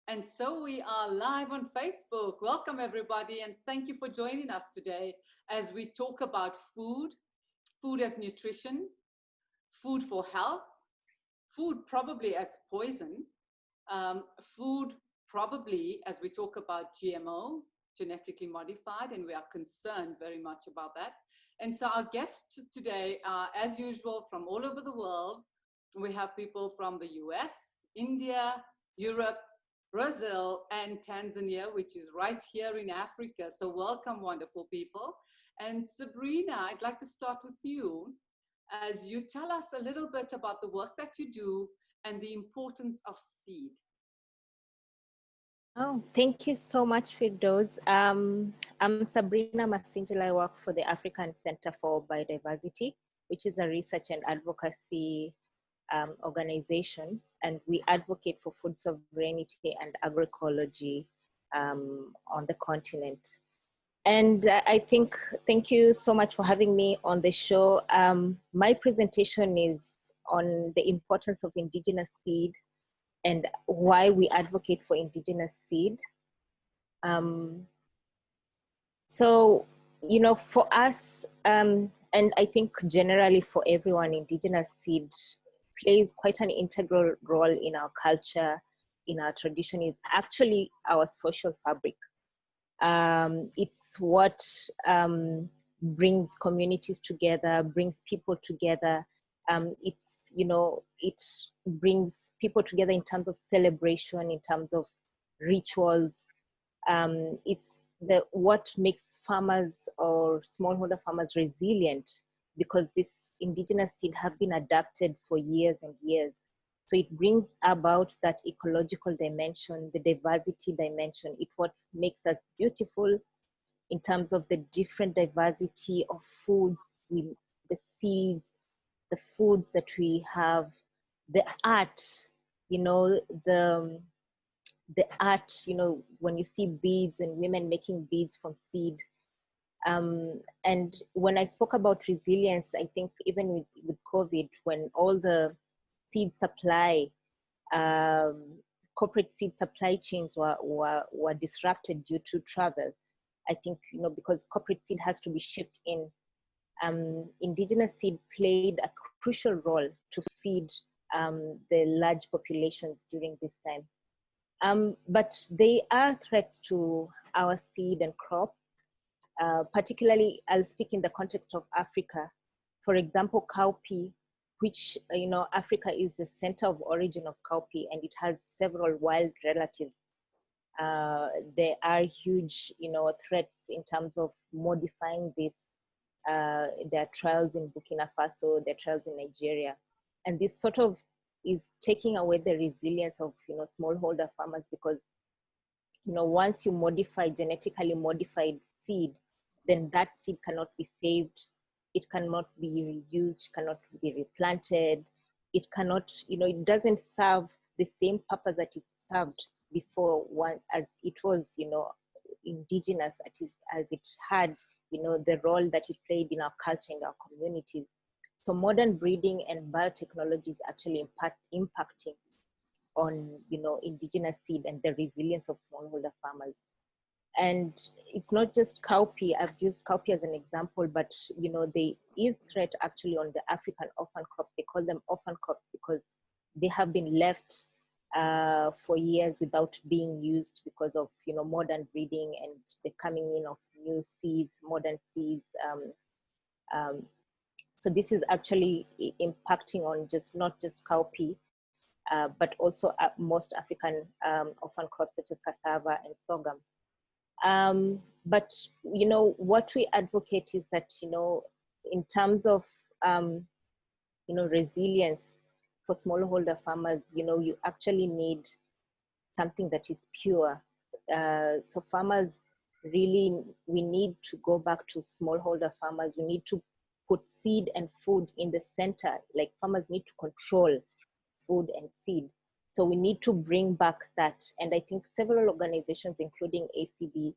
And so we are live on Facebook. Welcome, everybody, and thank you for joining us today as we talk about food, food as nutrition, food for health, food probably as poison, food probably as we talk about GMO, genetically modified, and we are concerned very much about that. And so our guests today are, as usual, from all over the world. We have people from the US, India, Europe, Brazil, and Tanzania, which is right here in Africa. So welcome, wonderful people. And Sabrina, I'd like to start with you as you tell us a little bit about the work that you do and the importance of seed. Oh, thank you so much, Firdaus. I'm Sabrina Masinjila. I work for the African Center for Biodiversity, which is a research and advocacy organization, and we advocate for food sovereignty and agroecology on the continent. And I think, thank you so much for having me on the show. My presentation is on the importance of indigenous seed and why we advocate for indigenous seed. Um, so, for us, and I think generally for everyone, indigenous seed plays quite an integral role in our culture, in our tradition. Is actually our social fabric. It's what brings communities together, brings people together. It brings people together in terms of celebration, in terms of rituals. It's what makes farmers or smallholder farmers resilient, because this indigenous seed have been adapted for years and years. So it brings about that ecological dimension, the diversity dimension. It's what makes us beautiful in terms of the different diversity of foods, the seeds, the foods that we have, the art, you know, the art, when you see beads and women making beads from seed. And when I spoke about resilience, I think even with COVID, when all the seed supply, um, corporate seed supply chains were disrupted due to travel. I think, because corporate seed has to be shipped in, indigenous seed played a crucial role to feed the large populations during this time. But they are threats to our seed and crop. Particularly, I'll speak in the context of Africa. For example, cowpea, which, Africa is the center of origin of cowpea, and it has several wild relatives. There are huge, threats in terms of modifying this. There are trials in Burkina Faso, there are trials in Nigeria, and this sort of is taking away the resilience of, smallholder farmers, because, once you modify genetically modified seed, then that seed cannot be saved. It cannot be reused, cannot be replanted. It cannot, it doesn't serve the same purpose that it served before, one as it was, indigenous, as it had, the role that it played in our culture and our communities. So modern breeding and biotechnology is actually impacting on, indigenous seed and the resilience of smallholder farmers. And it's not just cowpea. I've used cowpea as an example, but there is threat actually on the African orphan crops. They call them orphan crops because they have been left for years without being used because of modern breeding and the coming in of new seeds, modern seeds. Um, so this is actually impacting on not just cowpea, but also most African orphan crops such as cassava and sorghum. But what we advocate is that in terms of resilience for smallholder farmers, you actually need something that is pure. So farmers really, we need to go back to smallholder farmers. We need to put seed and food in the center. Like, farmers need to control food and seed. So we need to bring back that. And I think several organizations, including ACB,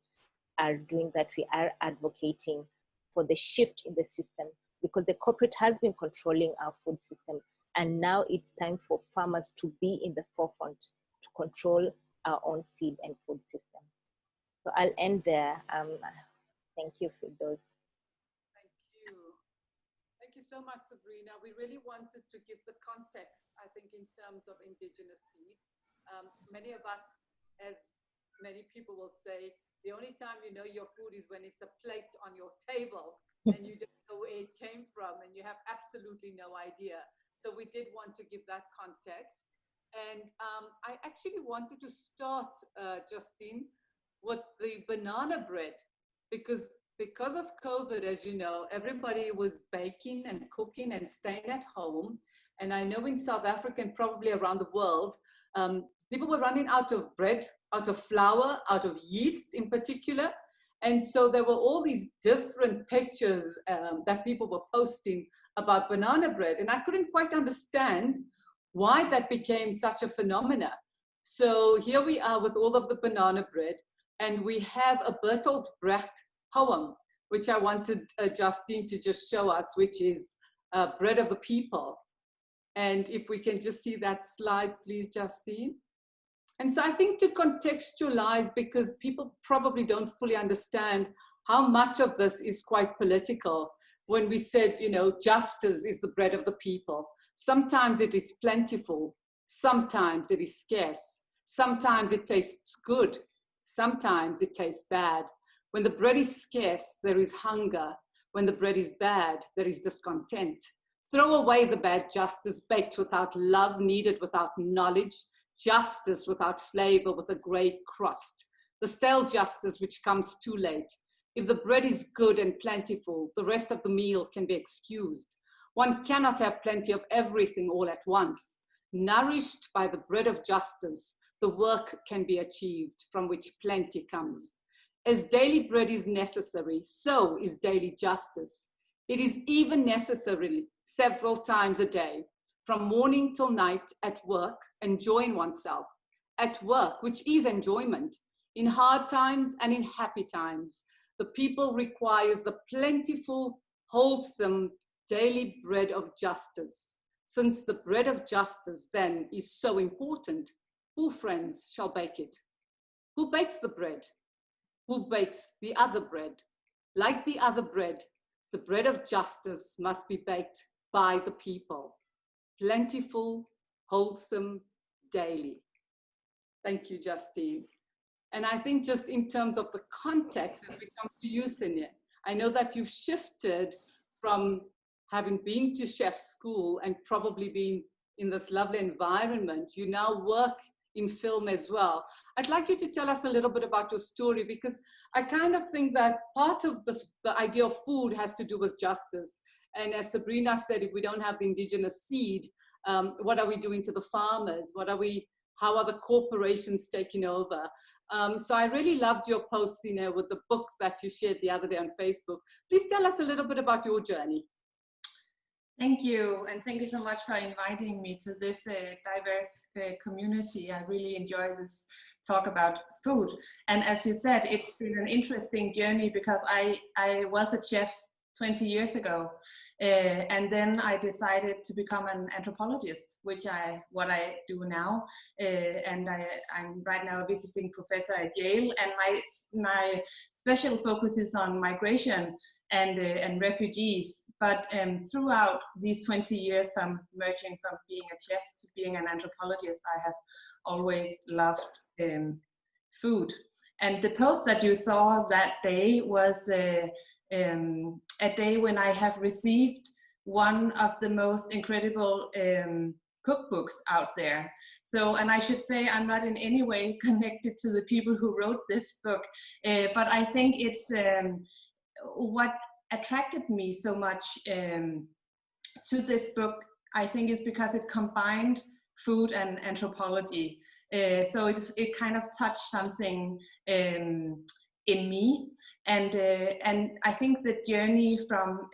are doing that. We are advocating for the shift in the system, because the corporate has been controlling our food system. And now it's time for farmers to be in the forefront, to control our own seed and food system. So I'll end there. Thank you for those. Thank you. Thank you so much, Sabrina. We really wanted to give the context, I think, in terms of indigenous seed. Many of us, as many people will say, the only time you know your food is when it's a plate on your table and you don't know where it came from and you have absolutely no idea. So we did want to give that context. And I actually wanted to start, Justine, with the banana bread, because of COVID, as you know, everybody was baking and cooking and staying at home. And I know in South Africa and probably around the world, people were running out of bread, out of flour, out of yeast in particular. And so there were all these different pictures that people were posting about banana bread. And I couldn't quite understand why that became such a phenomena. So here we are with all of the banana bread, and we have a Bertolt Brecht poem, which I wanted Justine to just show us, which is Bread of the People. And if we can just see that slide, please, Justine. And so I think to contextualize, because people probably don't fully understand how much of this is quite political. When we said, you know, justice is the bread of the people. Sometimes it is plentiful. Sometimes it is scarce. Sometimes it tastes good. Sometimes it tastes bad. When the bread is scarce, there is hunger. When the bread is bad, there is discontent. Throw away the bad justice baked without love, kneaded without knowledge, justice without flavor, with a gray crust, the stale justice which comes too late. If the bread is good and plentiful, the rest of the meal can be excused. One cannot have plenty of everything all at once. Nourished by the bread of justice, the work can be achieved from which plenty comes. As daily bread is necessary, so is daily justice. It is even necessary several times a day, from morning till night at work, enjoying oneself. At work, which is enjoyment, in hard times and in happy times, the people requires the plentiful, wholesome, daily bread of justice. Since the bread of justice then is so important, who, friends, shall bake it? Who bakes the bread? Who bakes the other bread? Like the other bread, the bread of justice must be baked by the people. Plentiful, wholesome, daily. Thank you, Justine. And I think just in terms of the context, as we come to you, Sinye, I know that you've shifted from having been to chef school and probably been in this lovely environment. You now work in film as well. I'd like you to tell us a little bit about your story, because I kind of think that part of the idea of food has to do with justice. And as Sabrina said, if we don't have the indigenous seed, what are we doing to the farmers? How are the corporations taking over? So I really loved your post, with the book that you shared the other day on Facebook. Please tell us a little bit about your journey. Thank you, and thank you so much for inviting me to this diverse community. I really enjoy this talk about food. And as you said, it's been an interesting journey, because I was a chef 20 years ago, and then I decided to become an anthropologist, what I do now. And I'm right now a visiting professor at Yale, and my special focus is on migration and refugees. But throughout these 20 years, from merging from being a chef to being an anthropologist, I have always loved food. And the post that you saw that day was a day when I have received one of the most incredible cookbooks out there. So, and I should say I'm not in any way connected to the people who wrote this book, but I think it's what attracted me so much to this book, I think, is because it combined food and anthropology. So it kind of touched something in me, and I think the journey from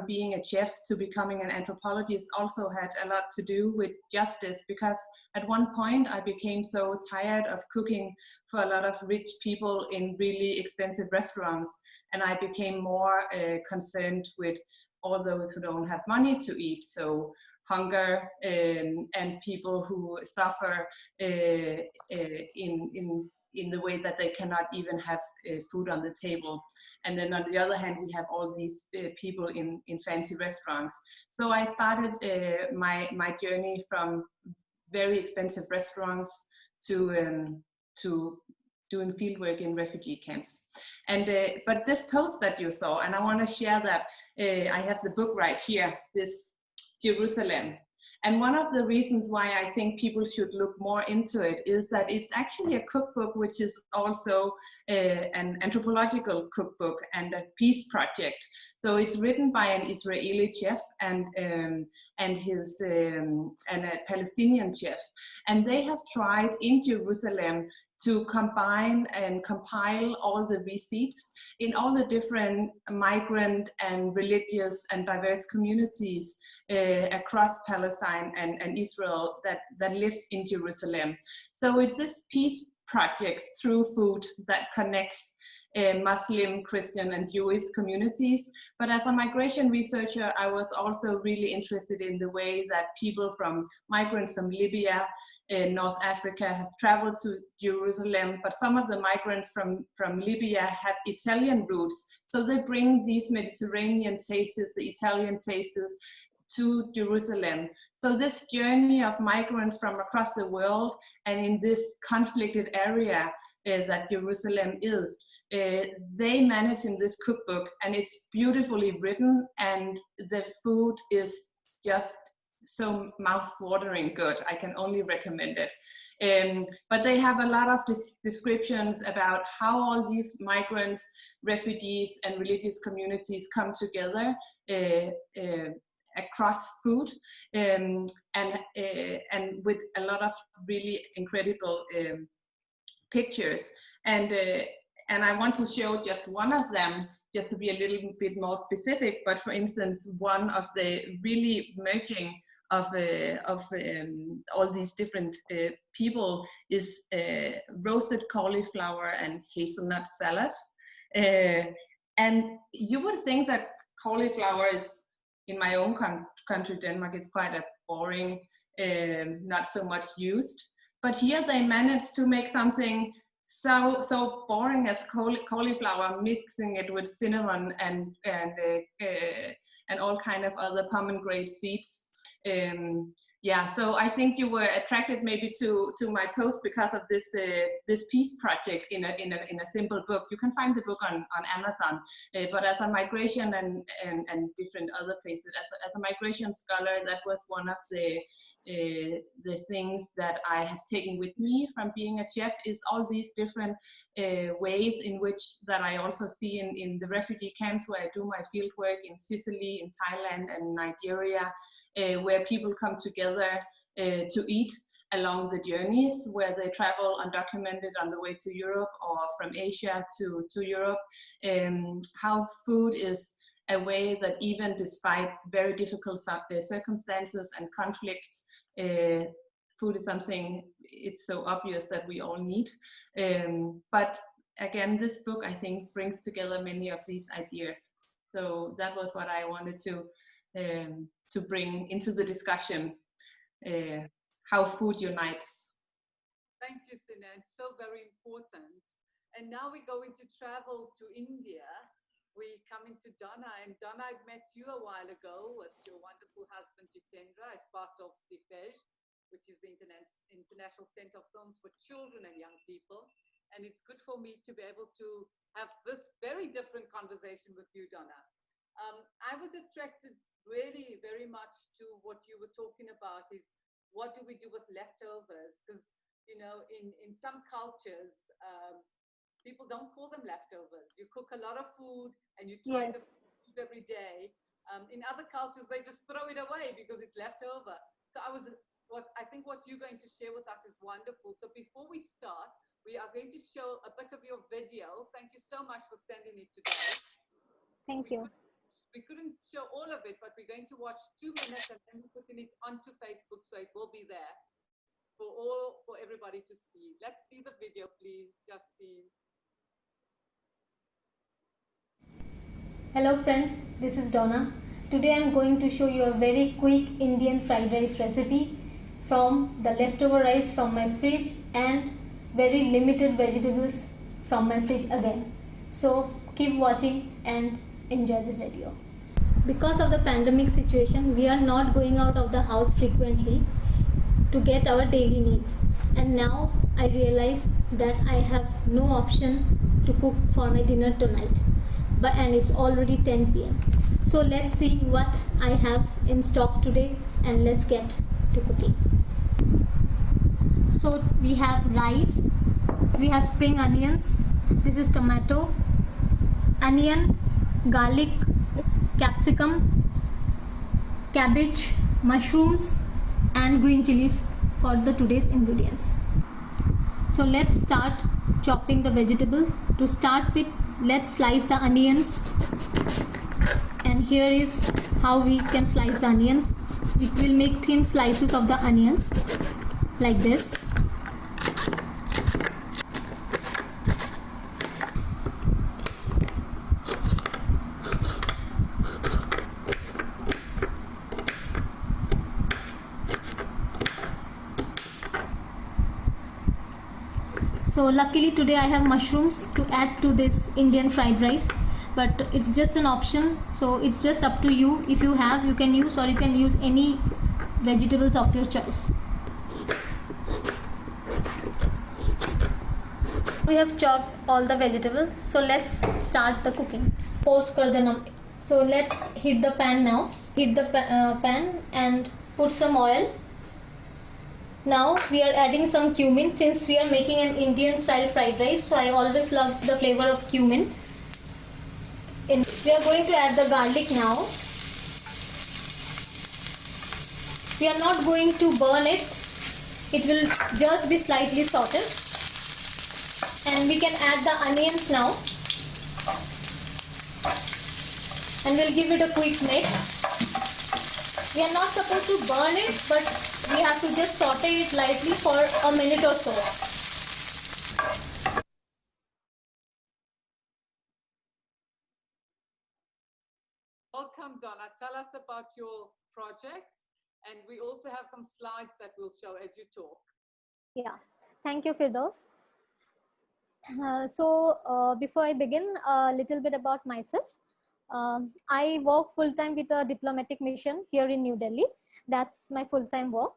being a chef to becoming an anthropologist also had a lot to do with justice, because at one point I became so tired of cooking for a lot of rich people in really expensive restaurants, and I became more concerned with all those who don't have money to eat. So hunger and people who suffer in the way that they cannot even have food on the table. And then on the other hand, we have all these people in fancy restaurants. So I started my journey from very expensive restaurants to doing fieldwork in refugee camps. And but this post that you saw, and I want to share that, I have the book right here, this Jerusalem. And one of the reasons why I think people should look more into it is that it's actually a cookbook, which is also an anthropological cookbook and a peace project. So it's written by an Israeli chef and a Palestinian chef, and they have tried in Jerusalem to combine and compile all the receipts in all the different migrant and religious and diverse communities across Palestine and Israel that lives in Jerusalem. So it's this peace project through food that connects Muslim, Christian, and Jewish communities. But as a migration researcher, I was also really interested in the way that migrants from Libya, North Africa, have traveled to Jerusalem, but some of the migrants from Libya have Italian roots. So they bring these Mediterranean tastes, the Italian tastes, to Jerusalem. So this journey of migrants from across the world and in this conflicted area that Jerusalem is, they manage in this cookbook, and it's beautifully written, and the food is just so mouth-watering good. I can only recommend it. But they have a lot of descriptions about how all these migrants, refugees, and religious communities come together across food, and with a lot of really incredible pictures. And I want to show just one of them, just to be a little bit more specific. But for instance, one of the really merging of all these different people is roasted cauliflower and hazelnut salad. And you would think that cauliflower is, in my own country, Denmark, it's quite a boring, not so much used. But here they managed to make something so boring as cauliflower, mixing it with cinnamon and all kind of other pomegranate seeds. Yeah, so I think you were attracted maybe to my post because of this peace project in a simple book. You can find the book on Amazon, but as a migration and different other places, as a migration scholar, that was one of the things that I have taken with me from being a chef, is all these different ways in which that I also see in the refugee camps where I do my field work in Sicily, in Thailand, and Nigeria, where people come together to eat along the journeys, where they travel undocumented on the way to Europe or from Asia to Europe. How food is a way that even despite very difficult circumstances and conflicts, food is something, it's so obvious that we all need. But again, this book, I think, brings together many of these ideas. So that was what I wanted to bring into the discussion, how food unites. Thank you, Sina. It's so very important. And now we're going to travel to India. We're coming to Donna. And Donna, I met you a while ago with your wonderful husband, Jitendra, as part of CIFEJ, which is the International Center of Films for Children and Young People. And it's good for me to be able to have this very different conversation with you, Donna. I was attracted really very much to what you were talking about, is what do we do with leftovers? Because, you know, in some cultures, people don't call them leftovers. You cook a lot of food and you try the food every day. In other cultures, they just throw it away because it's leftover. So I think what you're going to share with us is wonderful. So before we start, we are going to show a bit of your video. Thank you so much for sending it today. Thank you. We couldn't show all of it, but we're going to watch 2 minutes and then we're putting it onto Facebook, so it will be there for everybody to see. Let's see the video, please, Justine. Hello friends, this is Donna. Today I'm going to show you a very quick Indian fried rice recipe from the leftover rice from my fridge and very limited vegetables from my fridge again. So keep watching and enjoy this video. Because of the pandemic situation, we are not going out of the house frequently to get our daily needs, and now I realize that I have no option to cook for my dinner tonight, and it's already 10 p.m. So let's see what I have in stock today and let's get to cooking. So we have rice, we have spring onions, this is tomato, onion, garlic, capsicum, cabbage, mushrooms and green chilies for the today's ingredients. So let's start chopping the vegetables. To start with, let's slice the onions, and here is how we can slice the onions. We will make thin slices of the onions like this. So luckily today I have mushrooms to add to this Indian fried rice, but it's just an option, so it's just up to you. If you have, you can use, or you can use any vegetables of your choice. We have chopped all the vegetables, so let's start the cooking. So let's heat the pan now. Heat the pan and put some oil. Now we are adding some cumin, since we are making an Indian style fried rice, so I always love the flavor of cumin. We are going to add the garlic now. We are not going to burn it. It will just be slightly sauteed. And we can add the onions now. And we'll give it a quick mix. We are not supposed to burn it, but we have to just saute it lightly for a minute or so. Welcome, Donna. Tell us about your project, and we also have some slides that we'll show as you talk. Yeah, thank you, Firdaus. Before I begin, a little bit about myself. I work full-time with a diplomatic mission here in New Delhi. That's my full-time work.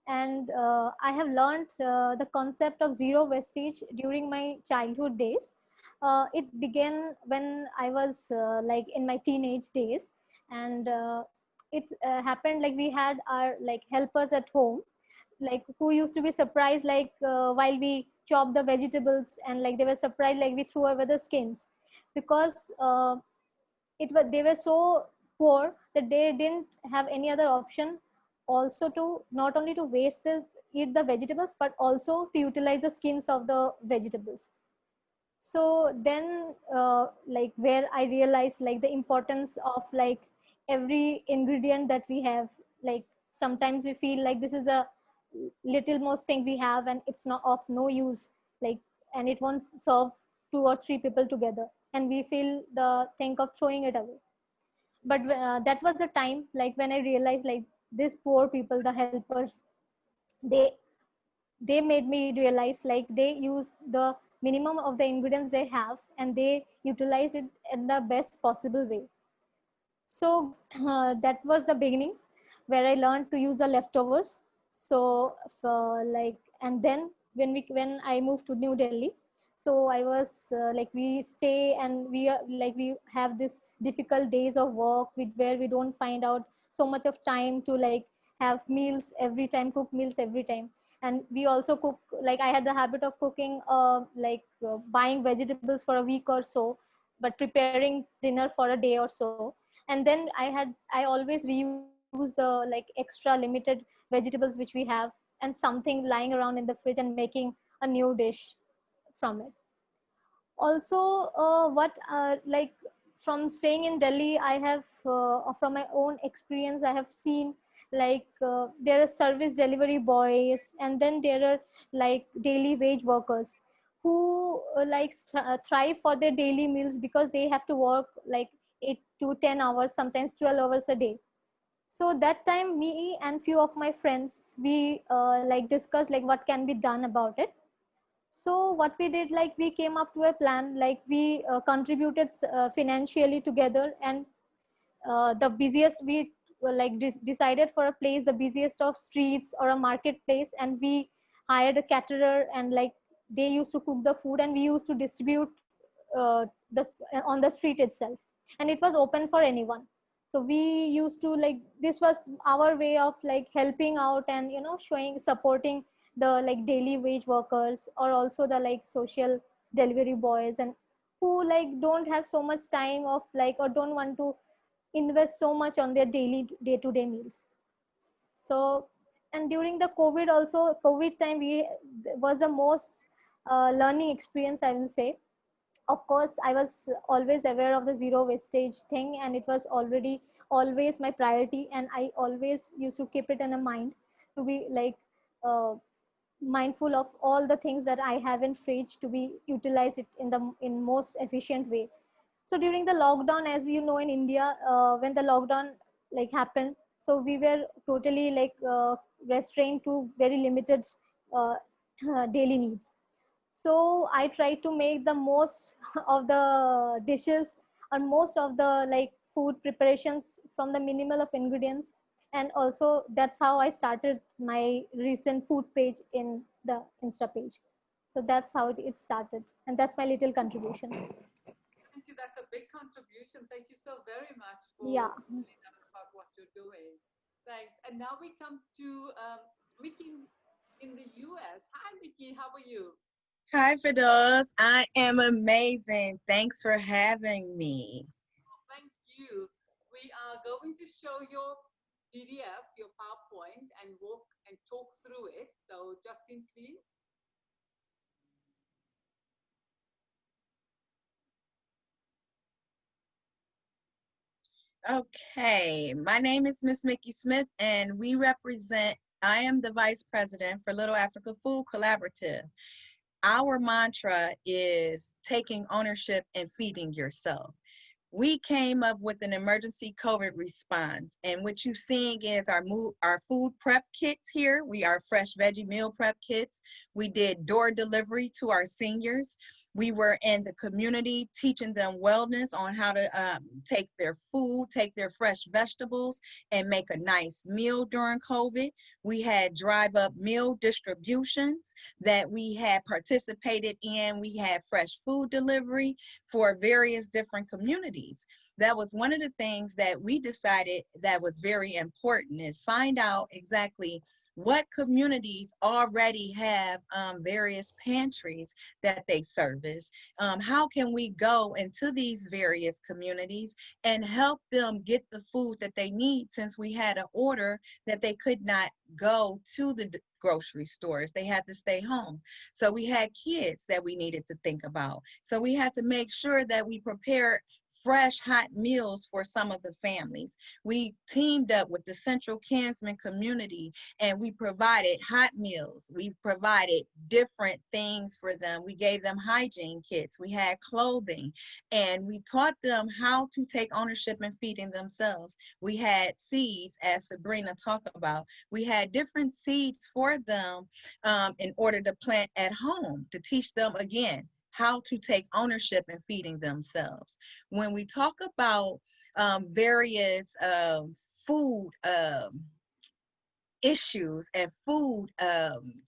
And I have learned the concept of zero wastage during my childhood days. It began when I was like in my teenage days, and it happened like we had our like helpers at home, like who used to be surprised like while we chop the vegetables, and like they were surprised like we threw away the skins, because they were so poor that they didn't have any other option, also to not only to eat the vegetables, but also to utilize the skins of the vegetables. So then like where I realized like the importance of like every ingredient that we have. Like sometimes we feel like this is a little most thing we have and it's not of no use, like, and it won't serve 2 or 3 people together, and we feel the think of throwing it away. But that was the time like when I realized like these poor people, the helpers, they made me realize like they use the minimum of the ingredients they have and they utilize it in the best possible way. So that was the beginning where I learned to use the leftovers. So like, and then when I moved to New Delhi, so I was like we stay and we have this difficult days of work where we don't find out so much of time to like have meals every time, cook meals every time. And we also cook, like I had the habit of cooking buying vegetables for a week or so, but preparing dinner for a day or so. And then I always reuse the like extra limited vegetables which we have and something lying around in the fridge and making a new dish from it. Also what like from staying in Delhi, I have from my own experience I have seen like there are service delivery boys, and then there are like daily wage workers who thrive for their daily meals because they have to work like 8 to 10 hours, sometimes 12 hours a day. So that time, me and few of my friends, we like discussed like what can be done about it. So what we did, like we came up to a plan, like we contributed financially together, and the busiest, we like decided for a place, the busiest of streets or a marketplace, and we hired a caterer, and like they used to cook the food and we used to distribute the on the street itself, and it was open for anyone. So we used to like, this was our way of like helping out and showing, supporting the like daily wage workers, or also the like social delivery boys, and who like don't have so much time of like, or don't want to invest so much on their daily day-to-day meals. So, and during the COVID also, COVID time, we was the most learning experience, I will say. Of course, I was always aware of the zero wastage thing, and it was already always my priority, and I always used to keep it in a mind to be like mindful of all the things that I have in fridge to be utilized it in most efficient way. So during the lockdown, as you know, in India, when the lockdown like happened, so we were totally like restrained to very limited uh, daily needs. So I try to make the most of the dishes and most of the like food preparations from the minimal of ingredients. And also that's how I started my recent food page in the Insta page. So that's how it started, and that's my little contribution. Thank you. That's a big contribution. Thank you so very much for Yeah. telling us about what you're doing. Thanks. And now we come to Mickey in the US. Hi, Mickey. How are you? Hi, Fidos. I am amazing. Thanks for having me. Thank you. We are going to show your PDF, your PowerPoint, and walk and talk through it. So, Justin, please. Okay, my name is Miss Mickey Smith, and I am the Vice President for Little Africa Food Collaborative. Our mantra is taking ownership and feeding yourself. We came up with an emergency COVID response, and what you're seeing is our food prep kits here. We are fresh veggie meal prep kits. We did door delivery to our seniors. We were in the community teaching them wellness on how to take their food, take their fresh vegetables, and make a nice meal during COVID. We had drive-up meal distributions that we had participated in. We had fresh food delivery for various different communities. That was one of the things that we decided that was very important, is find out exactly what communities already have various pantries that they service. How can we go into these various communities and help them get the food that they need, since we had an order that they could not go to the grocery stores. They had to stay home. So we had kids that we needed to think about. So we had to make sure that we prepared fresh hot meals for some of the families. We teamed up with the Central Kinsman community, and we provided hot meals. We provided different things for them. We gave them hygiene kits. We had clothing, and we taught them how to take ownership in feeding themselves. We had seeds, as Sabrina talked about. We had different seeds for them in order to plant at home, to teach them again how to take ownership in feeding themselves. When we talk about various food issues and food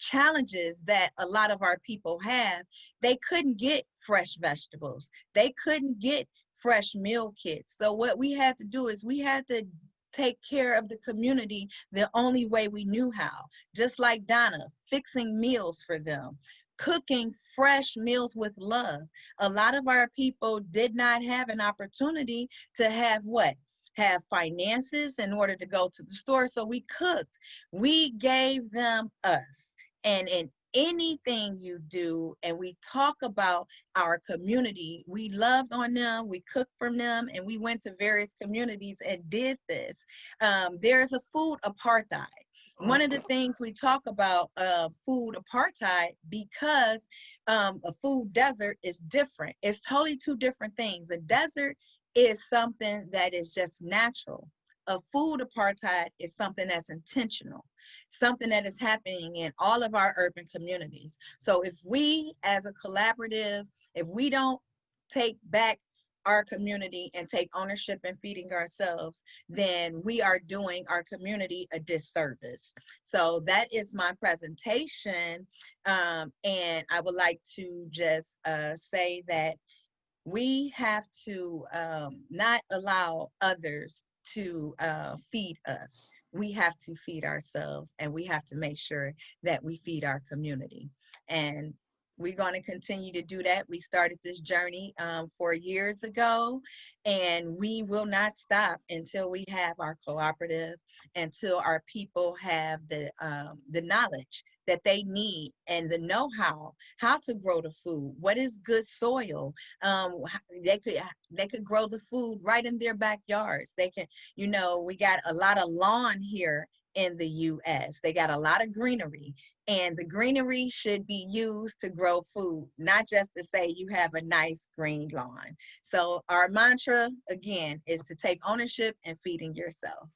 challenges that a lot of our people have, they couldn't get fresh vegetables. They couldn't get fresh meal kits. So what we had to do is we had to take care of the community the only way we knew how. Just like Donna, fixing meals for them, cooking fresh meals with love. A lot of our people did not have an opportunity to have what? Have finances in order to go to the store. So we cooked. We gave them us. And in anything you do, and we talk about our community, we loved on them, we cooked for them, and we went to various communities and did this. There's a food apartheid. One of the things we talk about food apartheid, because a food desert is different. It's totally two different things. A desert is something that is just natural. A food apartheid is something that's intentional, something that is happening in all of our urban communities. So if we as a collaborative, if we don't take back our community and take ownership in feeding ourselves, then we are doing our community a disservice. So that is my presentation. And I would like to just say that we have to not allow others to feed us. We have to feed ourselves, and we have to make sure that we feed our community. And we're going to continue to do that. We started this journey 4 years ago, and we will not stop until we have our cooperative, until our people have the knowledge that they need and the know-how, how to grow the food, what is good soil. They could grow the food right in their backyards. They can, you know, we got a lot of lawn here in the US. They got a lot of greenery, and the greenery should be used to grow food, not just to say you have a nice green lawn. So our mantra, again, is to take ownership and feeding yourself.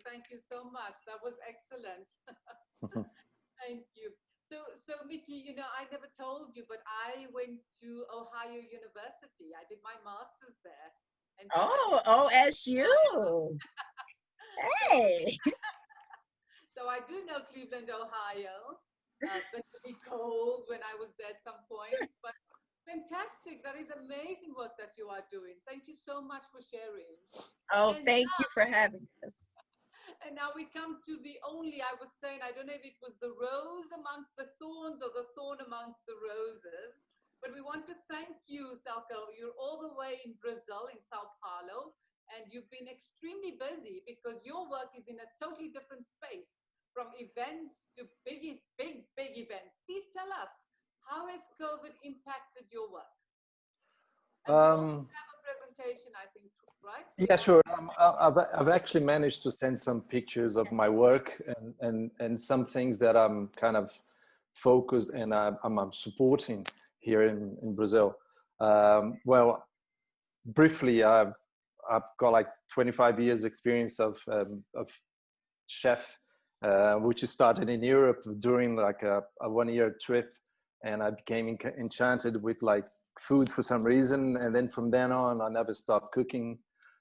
Thank you so much. That was excellent. Thank you. So Mickey, you know, I never told you, but I went to Ohio University. I did my master's there. And Oh, OSU. Hey. So I do know Cleveland, Ohio. Bitterly cold when I was there at some points, but fantastic. That is amazing work that you are doing. Thank you so much for sharing. Oh, thank you for having us. And now we come to the only, I was saying, I don't know if it was the rose amongst the thorns or the thorn amongst the roses, but we want to thank you, Celco. You're all the way in Brazil, in Sao Paulo, and you've been extremely busy because your work is in a totally different space, from events to big events. Please tell us, how has COVID impacted your work? And you also have a presentation, I think, right? Yeah, sure. I've actually managed to send some pictures of my work and some things that I'm kind of focused and I'm supporting here in Brazil. Well, briefly, I've got like 25 years experience of chef, which started in Europe during like a 1-year trip. And I became enchanted with like food for some reason. And then from then on, I never stopped cooking.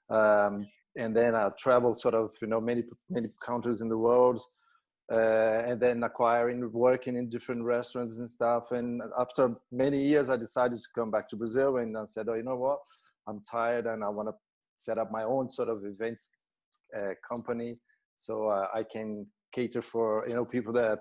And then I traveled sort of, you know, many countries in the world, and then working in different restaurants and stuff. And after many years, I decided to come back to Brazil, and I said, oh, you know what? I'm tired and I want to set up my own sort of events company. So I can cater for, you know, people that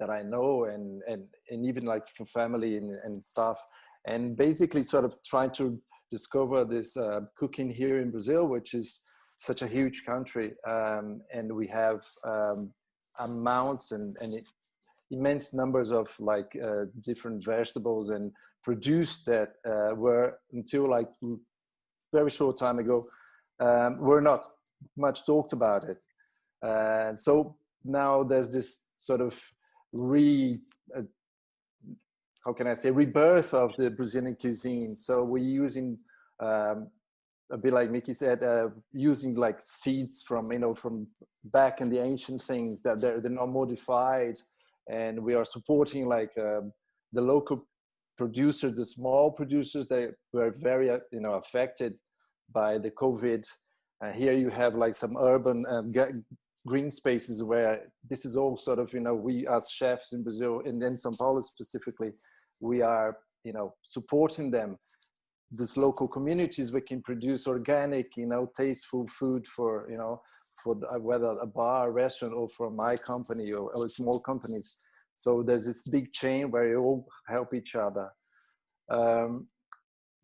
I know and even like for family and stuff, and basically sort of trying to discover this cooking here in Brazil, which is such a huge country, and we have amounts and immense numbers of like different vegetables and produce that were until like very short time ago were not much talked about it. So now there's this sort of how can I say, rebirth of the Brazilian cuisine. So we're using a bit like Mickey said, using like seeds from, you know, from back in the ancient things that they're not modified, and we are supporting like the local producers, the small producers that were very you know affected by the COVID. Here you have like some urban green spaces where this is all sort of, you know, we as chefs in Brazil and in São Paulo specifically, we are, you know, supporting them, these local communities. We can produce organic, you know, tasteful food for, you know, for whether a bar, restaurant, or for my company or small companies. So there's this big chain where you all help each other.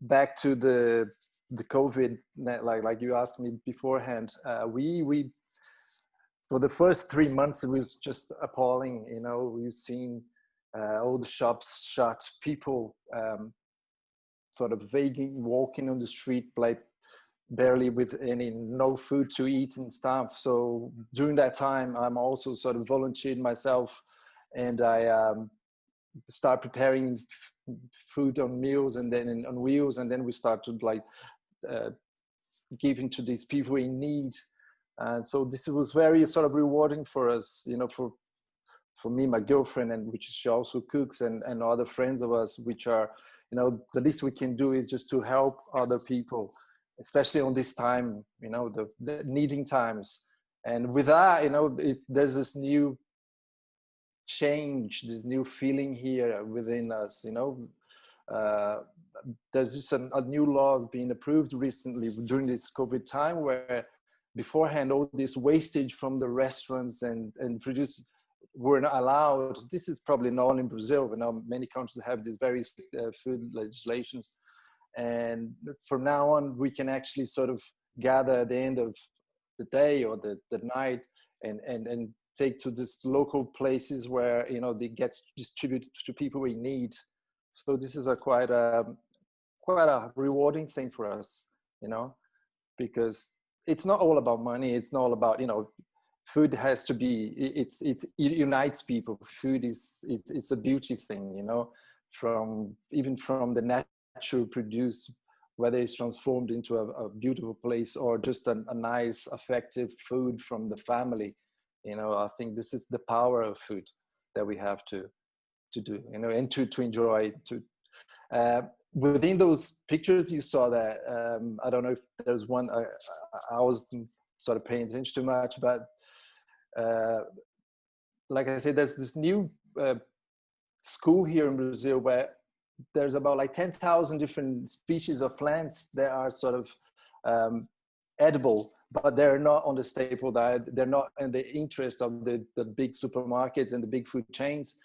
Back to the COVID, like you asked me beforehand, we for the first 3 months, it was just appalling. You know, we've seen all the shops shut, people sort of vaguely walking on the street, like barely with no food to eat and stuff. So during that time, I'm also sort of volunteered myself, and I start preparing food on meals and then on wheels, and then we start to like giving to these people in need. And so this was very sort of rewarding for us, you know, for me, my girlfriend, and which she also cooks, and other friends of us, which are, you know, the least we can do is just to help other people, especially on this time, you know, the needing times. And with that, you know, there's this new change, this new feeling here within us, you know. There's just a new laws being approved recently during this COVID time, where beforehand all this wastage from the restaurants and produce were not allowed. This is probably not in Brazil, but now many countries have these very strict food legislations. And from now on, we can actually sort of gather at the end of the day or the night and take to these local places where, you know, they get distributed to people in need. So this is quite a rewarding thing for us, you know, because it's not all about money. It's not all about, you know, food has to be, it unites people. Food it's a beauty thing, you know, even from the natural produce, whether it's transformed into a beautiful place or just a nice, effective food from the family. You know, I think this is the power of food that we have to do, you know, and to enjoy. Within those pictures you saw that, I don't know if there's one, I wasn't sort of paying attention too much, but like I said, there's this new school here in Brazil where there's about like 10,000 different species of plants that are sort of edible, but they're not on the staple diet. They're not in the interest of the big supermarkets and the big food chains,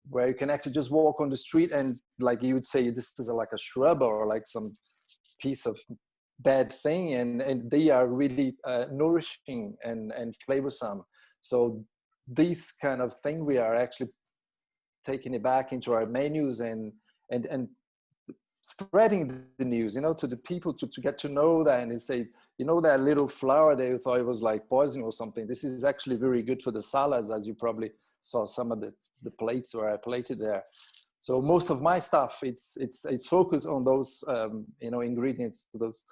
where you can actually just walk on the street and, like, you would say this is like a shrub or like some piece of bad thing, and they are really nourishing and flavorsome. So this kind of thing, we are actually taking it back into our menus and spreading the news, you know, to the people to get to know that, and they say, you know, that little flower that you thought it was like poison or something, this is actually very good for the salads, as you probably saw some of the plates where I plated there. So most of my stuff, it's focused on those, you know, ingredients, those,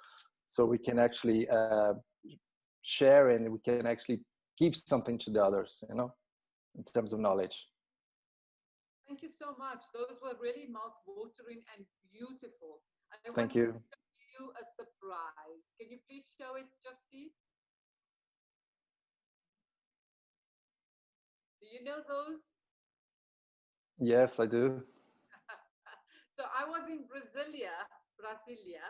so we can actually share, and we can actually give something to the others, you know, in terms of knowledge. Thank you so much. Those were really mouth-watering and beautiful. Thank you. To show you a surprise. Can you please show it, Justine? Do you know those? Yes, I do. So I was in Brasilia, last year,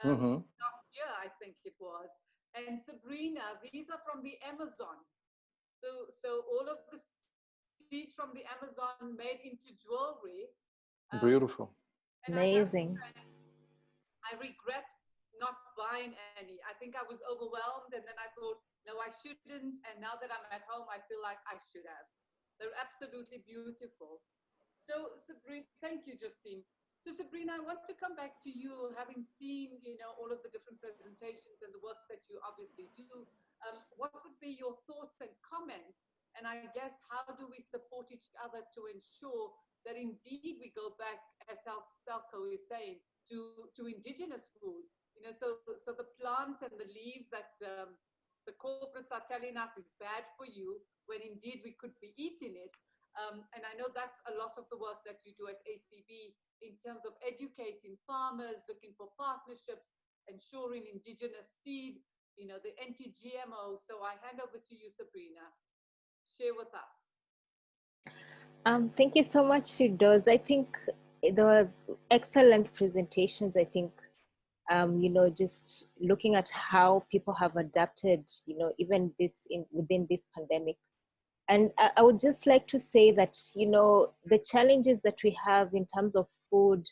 I think it was. And Sabrina, these are from the Amazon. So all of the seeds from the Amazon made into jewelry. Beautiful. Amazing. I regret not buying any. I think I was overwhelmed, and then I thought, no, I shouldn't. And now that I'm at home, I feel like I should have. They're absolutely beautiful. So Sabrina, thank you, Justine. So Sabrina, I want to come back to you, having seen, you know, all of the different presentations and the work that you obviously do. What would be your thoughts and comments? And I guess, how do we support each other to ensure that indeed we go back, as Selko is saying, to indigenous foods? You know, so the plants and the leaves that the corporates are telling us is bad for you, when indeed we could be eating it. And I know that's a lot of the work that you do at ACB in terms of educating farmers, looking for partnerships, ensuring indigenous seed, you know, the anti-GMO. So I hand over to you, Sabrina. Share with us. Thank you so much, Firdaus. I think there were excellent presentations. I think, you know, just looking at how people have adapted, you know, even within this pandemic. And I would just like to say that, you know, the challenges that we have in terms of food,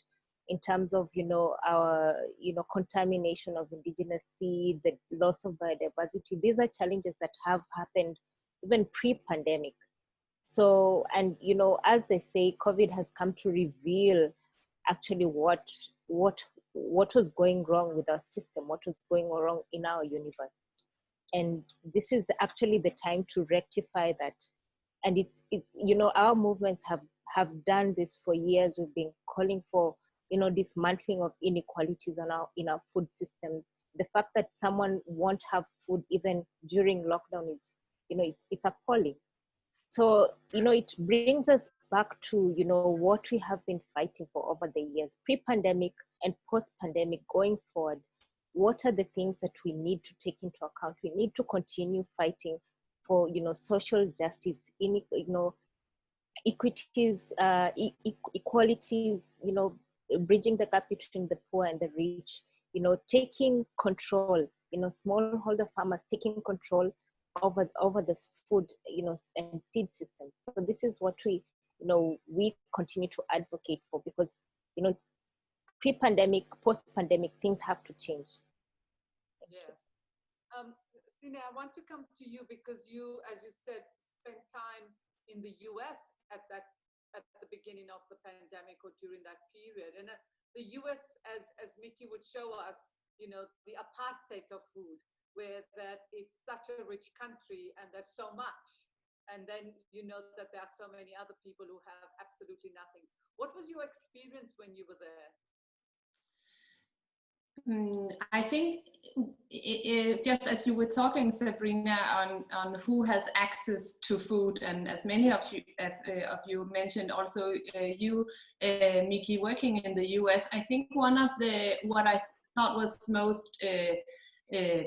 in terms of, you know, our, you know, contamination of indigenous seed, the loss of biodiversity, these are challenges that have happened even pre-pandemic. So, and, you know, as they say, COVID has come to reveal actually what was going wrong with our system, what was going wrong in our universe. And this is actually the time to rectify that. And it's you know, our movements have have done this for years. We've been calling for, dismantling of inequalities in our food system. The fact that someone won't have food even during lockdown is, it's appalling. So, it brings us back to, what we have been fighting for over the years, pre-pandemic and post-pandemic going forward. What are the things that we need to take into account? We need to continue fighting for, social justice, equities, equalities, bridging the gap between the poor and the rich, taking control, smallholder farmers taking control over the food, and seed system. So this is what we continue to advocate for, because, pre-pandemic, post-pandemic, things have to change. Yes. Sine, I want to come to you because you, as you said, spent time in the US at the beginning of the pandemic or during that period. And the US, as Mickey would show us, the apartheid of food, where that it's such a rich country and there's so much. And then that there are so many other people who have absolutely nothing. What was your experience when you were there? I think just as you were talking, Sabrina, on who has access to food, and as many of you mentioned, also you, Miki, working in the US, I think what I thought was most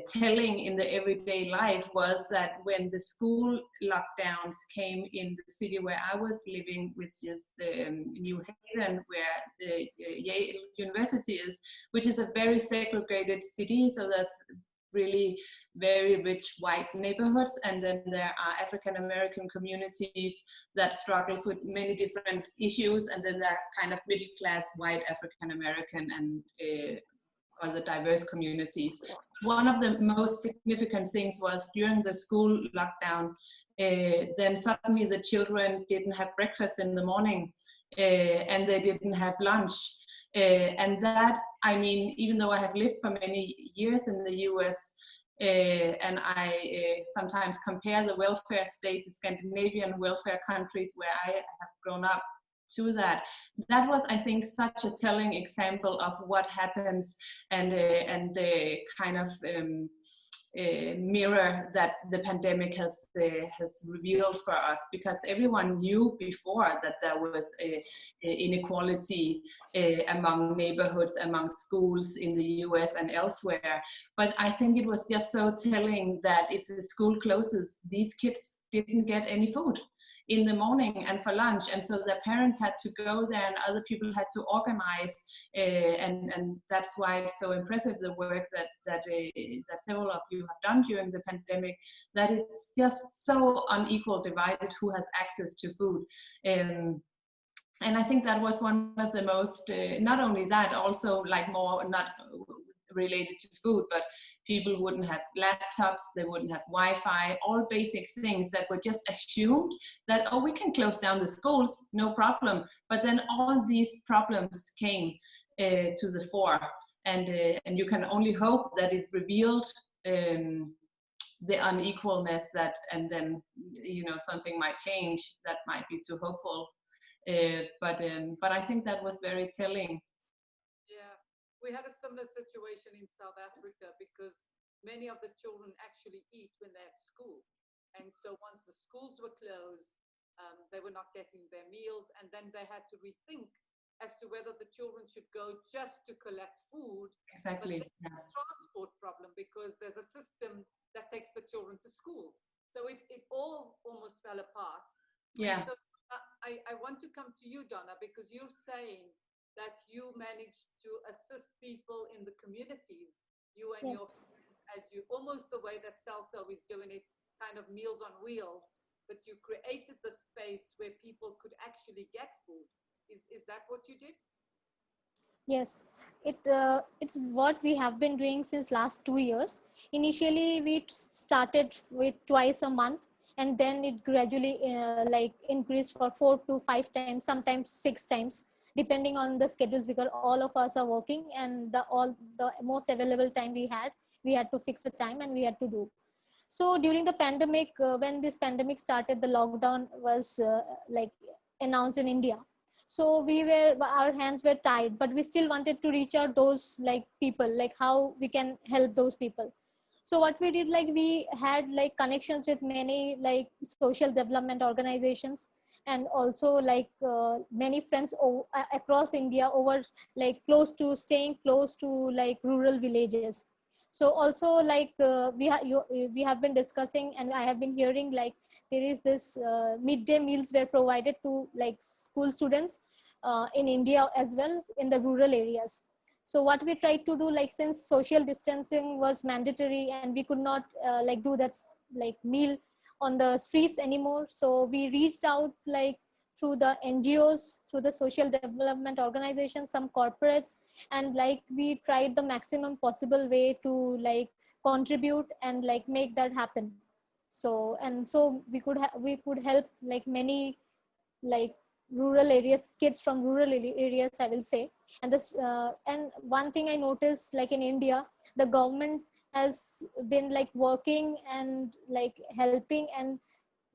telling in the everyday life was that when the school lockdowns came in the city where I was living, which is New Haven, where the Yale University is, which is a very segregated city, so there's really very rich white neighborhoods, and then there are African American communities that struggles with many different issues, and then there are kind of middle class white African American and other diverse communities. One of the most significant things was during the school lockdown, then suddenly the children didn't have breakfast in the morning, and they didn't have lunch. And that, I mean, even though I have lived for many years in the US, and I sometimes compare the welfare state, the Scandinavian welfare countries where I have grown up, to that was, I think, such a telling example of what happens, and the kind of mirror that the pandemic has revealed for us, because everyone knew before that there was inequality among neighborhoods, among schools in the US and elsewhere. But I think it was just so telling that if the school closes, these kids didn't get any food in the morning and for lunch, and so their parents had to go there and other people had to organize, and that's why it's so impressive, the work that several of you have done during the pandemic, that it's just so unequal divided who has access to food. And I think that was one of the most, not only that, also like more not related to food, but people wouldn't have laptops, they wouldn't have Wi-Fi, all basic things that were just assumed that, oh, we can close down the schools, no problem. But then all these problems came to the fore, and you can only hope that it revealed the unequalness, that, and then something might change. That might be too hopeful, but I think that was very telling. We had a similar situation in South Africa because many of the children actually eat when they're at school. And so once the schools were closed, they were not getting their meals. And then they had to rethink as to whether the children should go just to collect food. Exactly. But there's a transport problem because there's a system that takes the children to school. So it all almost fell apart. Yeah. And so I want to come to you, Donna, because you're saying that you managed to assist people in the communities, you and your friends, as you, almost the way that Celso is doing it, kind of Meals on Wheels, but you created the space where people could actually get food. Is that what you did? Yes, it's what we have been doing since last 2 years. Initially, we started with twice a month, and then it gradually increased for 4 to 5 times, sometimes 6 times, depending on the schedules, because all of us are working, and the most available time we had to fix the time and we had to do. So during the pandemic, when this pandemic started, the lockdown was announced in India. So our hands were tied, but we still wanted to reach out those like people, like how we can help those people. So what we did, like we had like connections with many like social development organizations, and also like many friends across India, over like staying close to like rural villages. So also like we have been discussing, and I have been hearing like there is this midday meals were provided to like school students in India as well, in the rural areas. So what we tried to do, like since social distancing was mandatory and we could not like do that like meal on the streets anymore, so we reached out like through the NGOs, through the social development organizations, some corporates, and like we tried the maximum possible way to like contribute and like make that happen. So we could help like many like rural areas, kids from rural areas, I will say. And this and one thing I noticed, like in India, the government has been like working and like helping and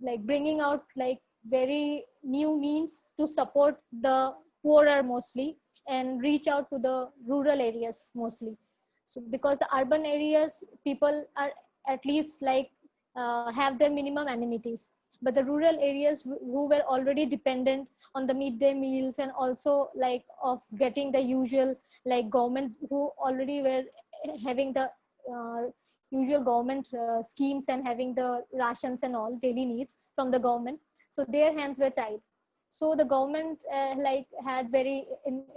like bringing out like very new means to support the poorer mostly, and reach out to the rural areas mostly. So because the urban areas people are at least like have their minimum amenities, but the rural areas who were already dependent on the midday meals, and also like of getting the usual like government, who already were having the uh, usual government schemes and having the rations and all daily needs from the government, so their hands were tied. So the government like had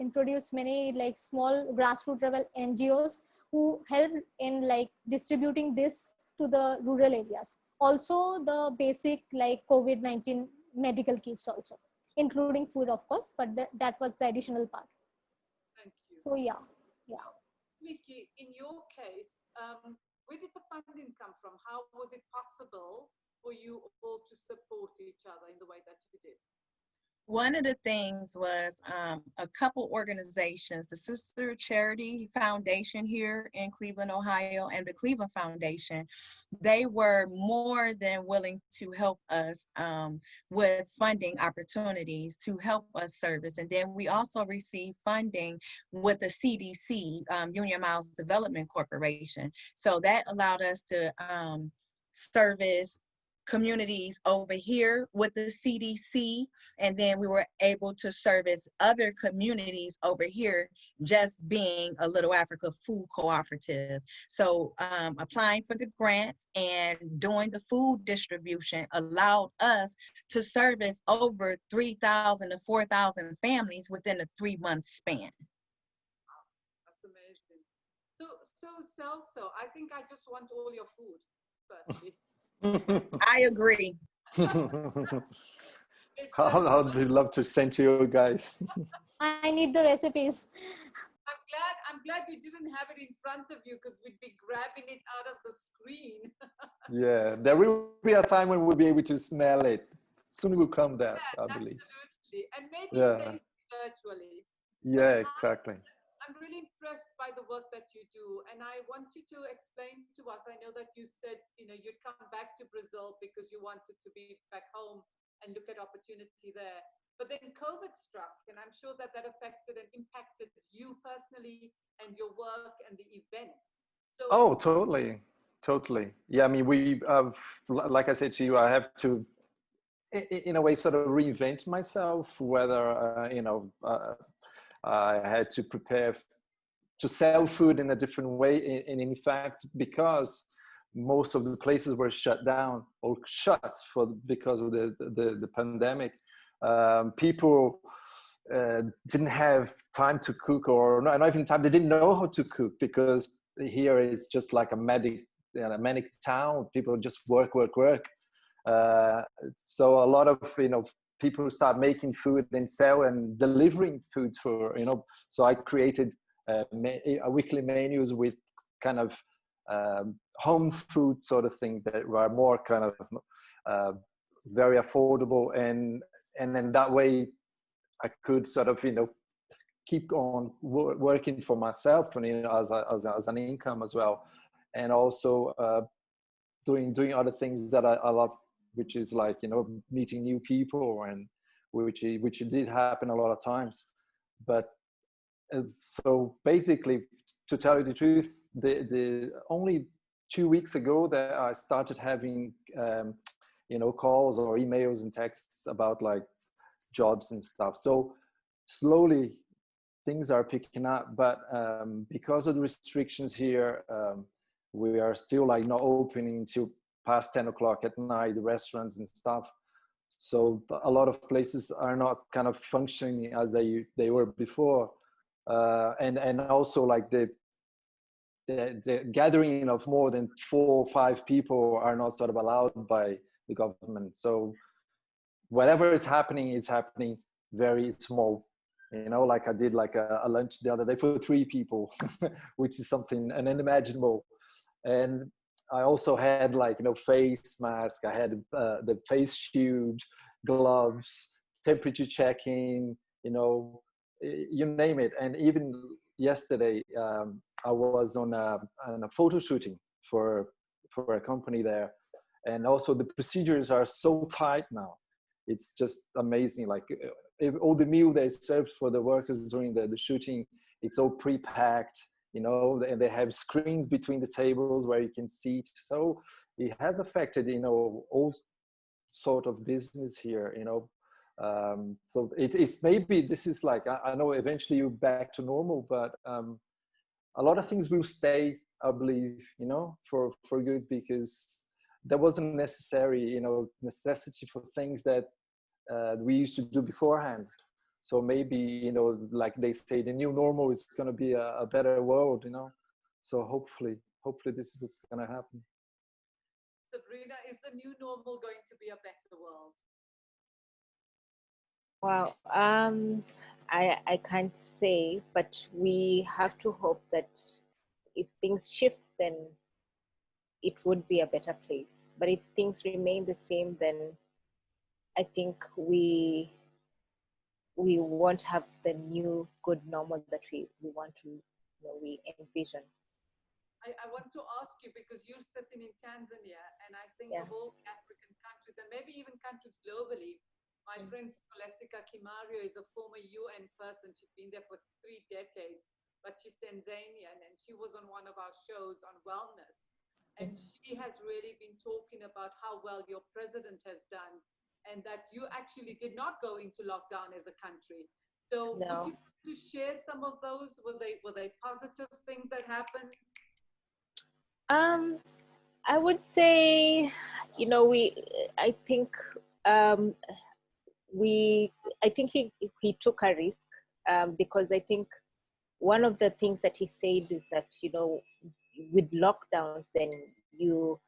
introduced many like small grassroots level NGOs who helped in like distributing this to the rural areas. Also the basic like COVID-19 medical kits also, including food of course, but that was the additional part. Thank you. So yeah. Mickey, in your case, where did the funding come from? How was it possible for you all to support each other in the way that you did? One of the things was a couple organizations, the Sister Charity Foundation here in Cleveland, Ohio, and the Cleveland Foundation. They were more than willing to help us with funding opportunities to help us service. And then we also received funding with the CDC, Union Miles Development Corporation. So that allowed us to service communities over here with the CDC, and then we were able to service other communities over here, just being a Little Africa Food Cooperative. So applying for the grants and doing the food distribution allowed us to service over 3,000 to 4,000 families within a 3-month span. Wow, that's amazing. So Celso, I think I just want all your food, firstly. I agree. I'd love to send to you guys. I need the recipes. I'm glad you didn't have it in front of you, because we'd be grabbing it out of the screen. Yeah, there will be a time when we'll be able to smell it. Soon will come that, I believe. Absolutely. And maybe taste virtually. Yeah, exactly. I'm really impressed by the work that you do, and I want you to explain to us. I know that you said, you'd come back to Brazil because you wanted to be back home and look at opportunity there. But then COVID struck, and I'm sure that affected and impacted you personally and your work and the events. So totally. Yeah, I mean, we have, like I said to you, I have to, in a way, sort of reinvent myself, whether, I had to prepare to sell food in a different way. And in fact, because most of the places were shut down or shut because of the pandemic, people didn't have time to cook, or not even time. They didn't know how to cook, because here it's just like a manic town. People just work. So a lot of people start making food and sell and delivering food for, so I created a weekly menus with kind of home food sort of thing that were more kind of very affordable, and then that way I could sort of keep on working for myself, and as an income as well, and also doing other things that I love, which is like meeting new people and which did happen a lot of times. But so basically, to tell you the truth, the only 2 weeks ago that I started having calls or emails and texts about like jobs and stuff. So slowly things are picking up, but because of the restrictions here, we are still like not opening until past 10 o'clock at night, the restaurants and stuff. So a lot of places are not kind of functioning as they were before. And also like the gathering of more than 4 or 5 people are not sort of allowed by the government. So whatever is happening, it's happening very small. Like I did like a lunch the other day for 3 people, which is something unimaginable. And I also had like, face mask, I had the face shield, gloves, temperature checking, you name it. And even yesterday, I was on a photo shooting for a company there. And also the procedures are so tight now. It's just amazing. Like all the meal they served for the workers during the shooting, it's all pre-packed, and they have screens between the tables where you can see. So it has affected, all sort of business here, so it's maybe this is like, I know eventually you're back to normal, but a lot of things will stay, I believe, for good, because there wasn't necessary, necessity for things that we used to do beforehand. So maybe, like they say, the new normal is going to be a better world, So hopefully this is what's going to happen. Sabrina, is the new normal going to be a better world? Wow, I can't say, but we have to hope that if things shift, then it would be a better place. But if things remain the same, then I think we won't have the new good normal that we want to, we envision. I want to ask you, because you're sitting in Tanzania, and I think Yeah. of all African countries, and maybe even countries globally. My friend Scholastica Kimario is a former UN person. She's been there for 3 decades, but she's Tanzanian, and she was on one of our shows on wellness. And she has really been talking about how well your president has done, and that you actually did not go into lockdown as a country. So No. would you share some of those? Were they positive things that happened? I would say, I think he took a risk, because I think one of the things that he said is that, with lockdowns, then you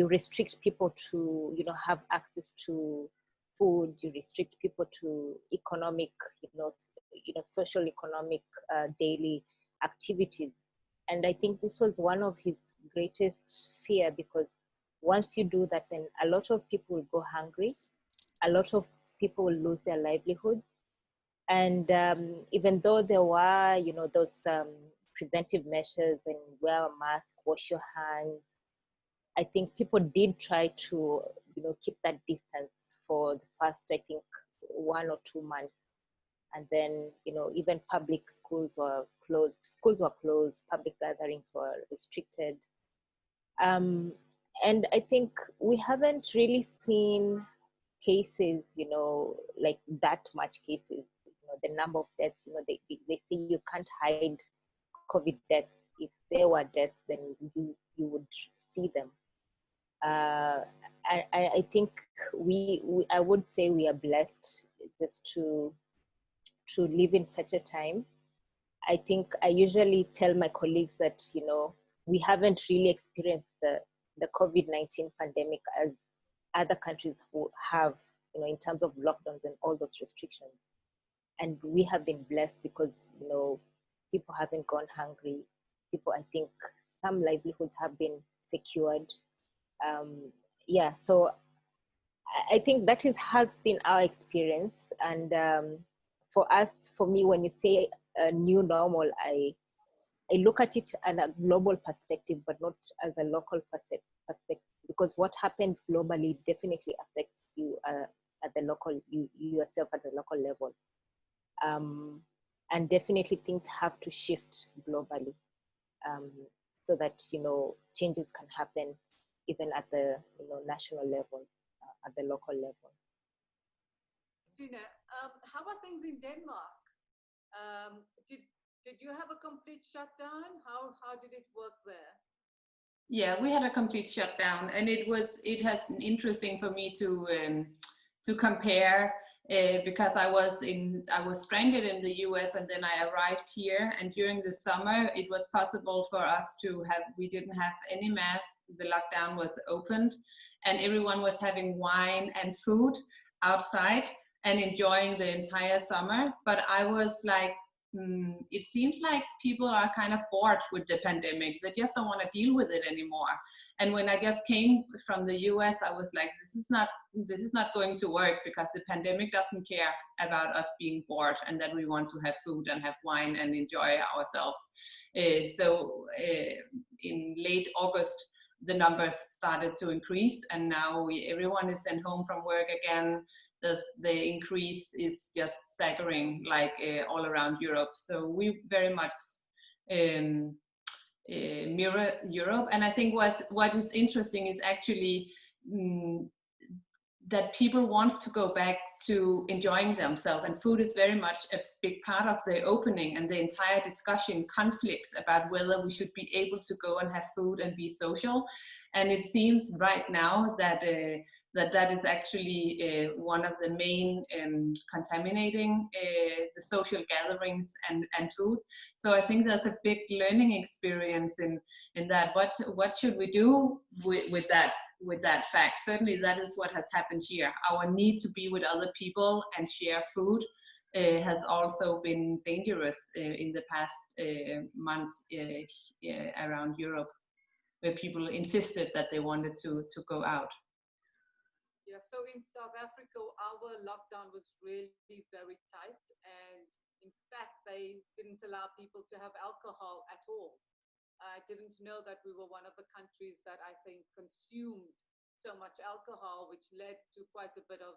restrict people to, have access to food, you restrict people to economic, social economic daily activities. And I think this was one of his greatest fear, because once you do that, then a lot of people will go hungry, a lot of people will lose their livelihoods. And even though there were, those preventive measures, and wear a mask, wash your hands, I think people did try to, keep that distance for the first, I think, 1 or 2 months. And then, even public schools were closed, public gatherings were restricted. And I think we haven't really seen cases, like that much cases. The number of deaths, they say you can't hide COVID deaths. If there were deaths, then you would see them. I think I would say we are blessed just to live in such a time. I think I usually tell my colleagues that, we haven't really experienced the COVID-19 pandemic as other countries who have, in terms of lockdowns and all those restrictions. And we have been blessed because, people haven't gone hungry. People, I think, some livelihoods have been secured. So I think that has been our experience. And for me, when you say a new normal, I look at it at a global perspective, but not as a local perspective, because what happens globally definitely affects you at the local, you yourself at the local level. And definitely things have to shift globally, so that, you know, changes can happen even at the, you know, national level, at the local level. Sina, how are things in Denmark? Did you have a complete shutdown? How did it work there? Yeah, we had a complete shutdown, and it has been interesting for me to compare, because I was stranded in the US, and then I arrived here, and during the summer it was possible for us we didn't have any masks, the lockdown was opened, and everyone was having wine and food outside and enjoying the entire summer. But I was like, it seems like people are kind of bored with the pandemic. They just don't want to deal with it anymore. And when I just came from the US, I was like, this is not going to work, because the pandemic doesn't care about us being bored and that we want to have food and have wine and enjoy ourselves. So in late August, the numbers started to increase, and now everyone is sent home from work again. The increase is just staggering, like all around Europe. So we very much mirror Europe. And I think what is interesting is actually that people want to go back to enjoying themselves, and food is very much a big part of the opening, and the entire discussion conflicts about whether we should be able to go and have food and be social. And it seems right now that that is actually one of the main contaminating the social gatherings and food. So I think that's a big learning experience in that. What should we do with that fact? Certainly that is what has happened here. Our need to be with other people and share food has also been dangerous in the past months around Europe, where people insisted that they wanted to go out. Yeah, so in South Africa, our lockdown was really very tight, and in fact, they didn't allow people to have alcohol at all. I didn't know that we were one of the countries that I think consumed so much alcohol, which led to quite a bit of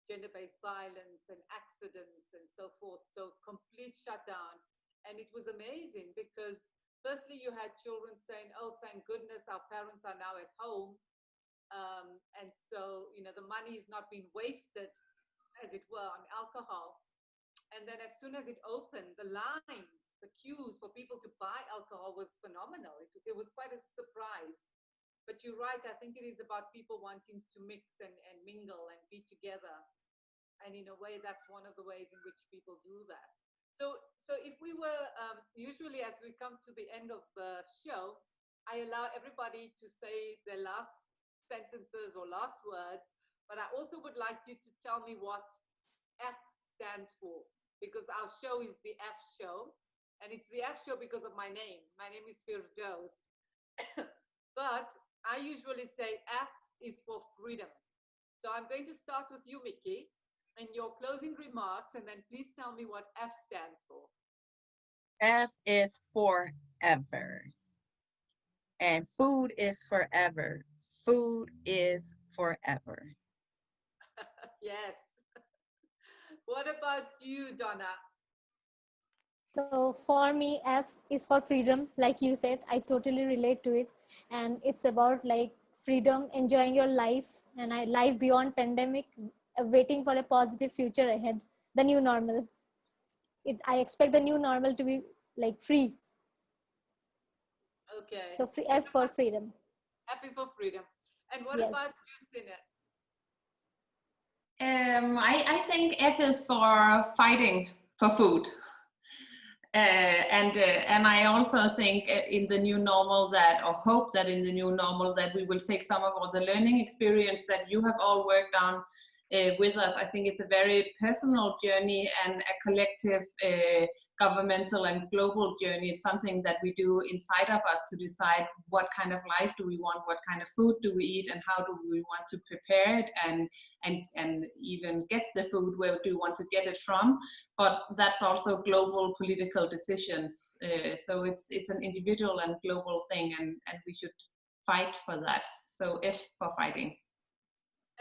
gender-based violence and accidents and so forth. So complete shutdown. And it was amazing because firstly, you had children saying, oh, thank goodness our parents are now at home. And so, you know, the money is not being wasted, as it were, on alcohol. And then as soon as it opened, the lines, the queues for people to buy alcohol was phenomenal. It was quite a surprise. But you're right, I think it is about people wanting to mix and mingle and be together. And in a way, that's one of the ways in which people do that. So if we were, usually as we come to the end of the show, I allow everybody to say their last sentences or last words, but I also would like you to tell me what F stands for, because our show is the F show, and it's the F show because of my name. My name is Firdaus. But I usually say F is for freedom. So I'm going to start with you, Mickey, and your closing remarks, and then please tell me what F stands for. F is forever. And food is forever. Food is forever. Yes. What about you, Donna? So for me, F is for freedom. Like you said, I totally relate to it. And it's about like freedom, enjoying your life, and life beyond pandemic, waiting for a positive future ahead, the new normal. I expect the new normal to be like free. Okay. So F for freedom. F is for freedom. And what Yes. about you, Sina? I think F is for fighting for food. And I also think in the new normal that, or hope that in the new normal that we will take some of all the learning experience that you have all worked on with us. I think it's a very personal journey and a collective governmental and global journey. It's something that we do inside of us to decide what kind of life do we want, what kind of food do we eat, and how do we want to prepare it, and even get the food, where do we want to get it from. But that's also global political decisions. So it's an individual and global thing, and we should fight for that. So F for fighting.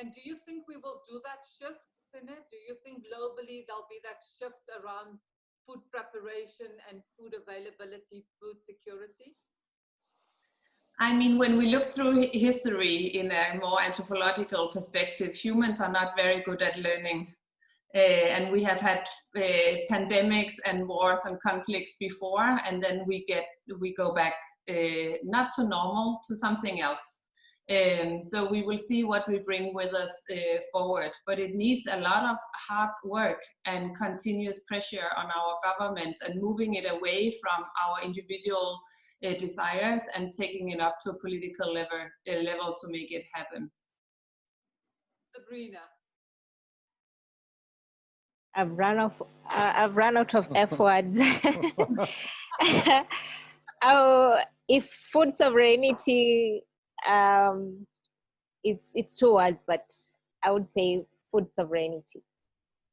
And do you think we will do that shift, Sine? Do you think globally there'll be that shift around food preparation and food availability, food security? I mean, when we look through history in a more anthropological perspective, humans are not very good at learning. And we have had pandemics and wars and conflicts before, and then we go back not to normal, to something else. So we will see what we bring with us forward, but it needs a lot of hard work and continuous pressure on our government and moving it away from our individual desires and taking it up to a political level to make it happen. Sabrina. I've run out of F words. If food sovereignty, it's 2 words, but I would say food sovereignty.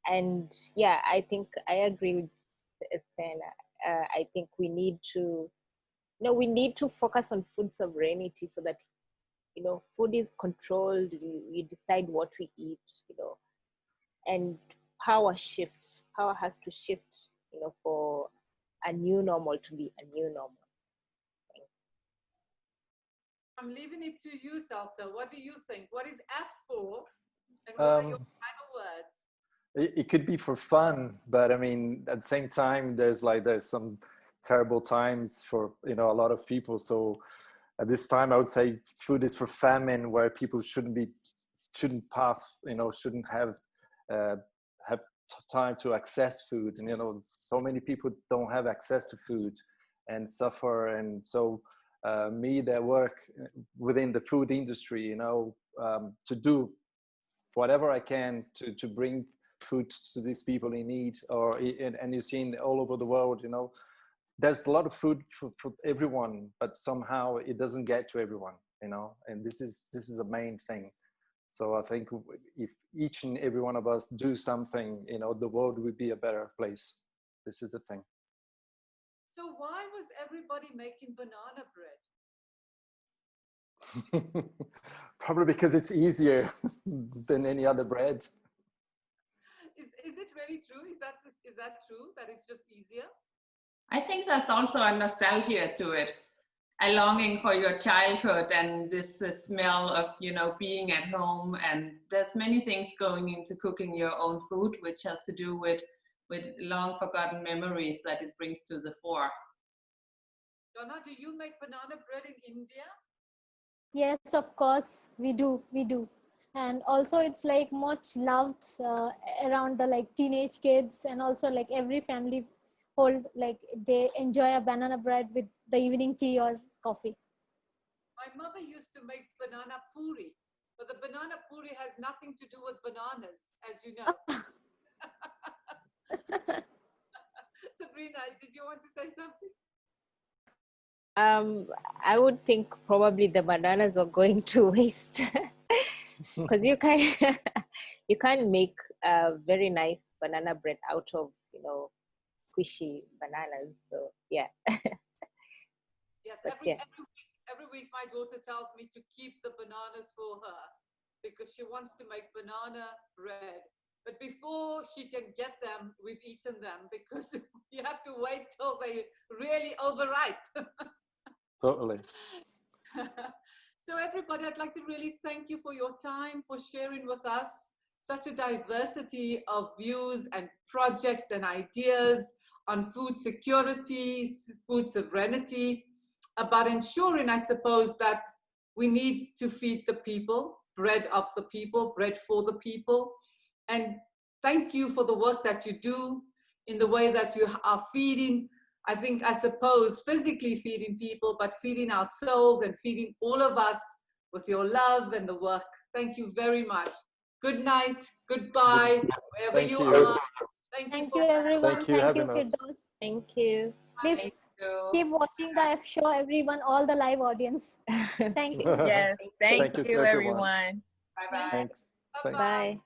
And yeah, I think I agree with Sena. I think we need to focus on food sovereignty so that, food is controlled. We decide what we eat, and power has to shift, for a new normal to be a new normal. I'm leaving it to you, Salsa. What do you think? What is F for? And what are your final words? It could be for fun, but I mean, at the same time, there's some terrible times for, a lot of people. So at this time, I would say food is for famine, where people shouldn't pass, shouldn't have time to access food. And, so many people don't have access to food and suffer. And so me that work within the food industry, to do whatever I can to bring food to these people in need, and you've seen all over the world, there's a lot of food for everyone, but somehow it doesn't get to everyone, and this is a main thing. So I think if each and every one of us do something, the world would be a better place. This is the thing. So why was everybody making banana bread? Probably because it's easier than any other bread. Is it really true? Is that true, that it's just easier? I think there's also a nostalgia to it, a longing for your childhood and this smell of, being at home. And there's many things going into cooking your own food, which has to do with long forgotten memories that it brings to the fore. Donna, do you make banana bread in India? Yes, of course, we do. And also it's much loved around the teenage kids, and also every family they enjoy a banana bread with the evening tea or coffee. My mother used to make banana puri, but the banana puri has nothing to do with bananas, as you know. Sabrina, did you want to say something? I would think probably the bananas are going to waste, because you can't make a very nice banana bread out of squishy bananas. So yeah. Yes, every week my daughter tells me to keep the bananas for her because she wants to make banana bread. But before she can get them, we've eaten them, because you have to wait till they really overripe. Totally. So everybody, I'd like to really thank you for your time, for sharing with us such a diversity of views and projects and ideas on food security, food sovereignty, about ensuring, I suppose, that we need to feed the people, bread of the people, bread for the people. And thank you for the work that you do in the way that you are feeding, I suppose, physically feeding people, but feeding our souls and feeding all of us with your love and the work. Thank you very much. Good night, goodbye, wherever you are. Thank you, everyone. Thank you, Firdaus. Thank you. Please keep watching the F show, everyone, all the live audience. Thank you. Yes, thank you, to everyone. everyone. Bye-bye. Thanks. Bye-bye. Bye.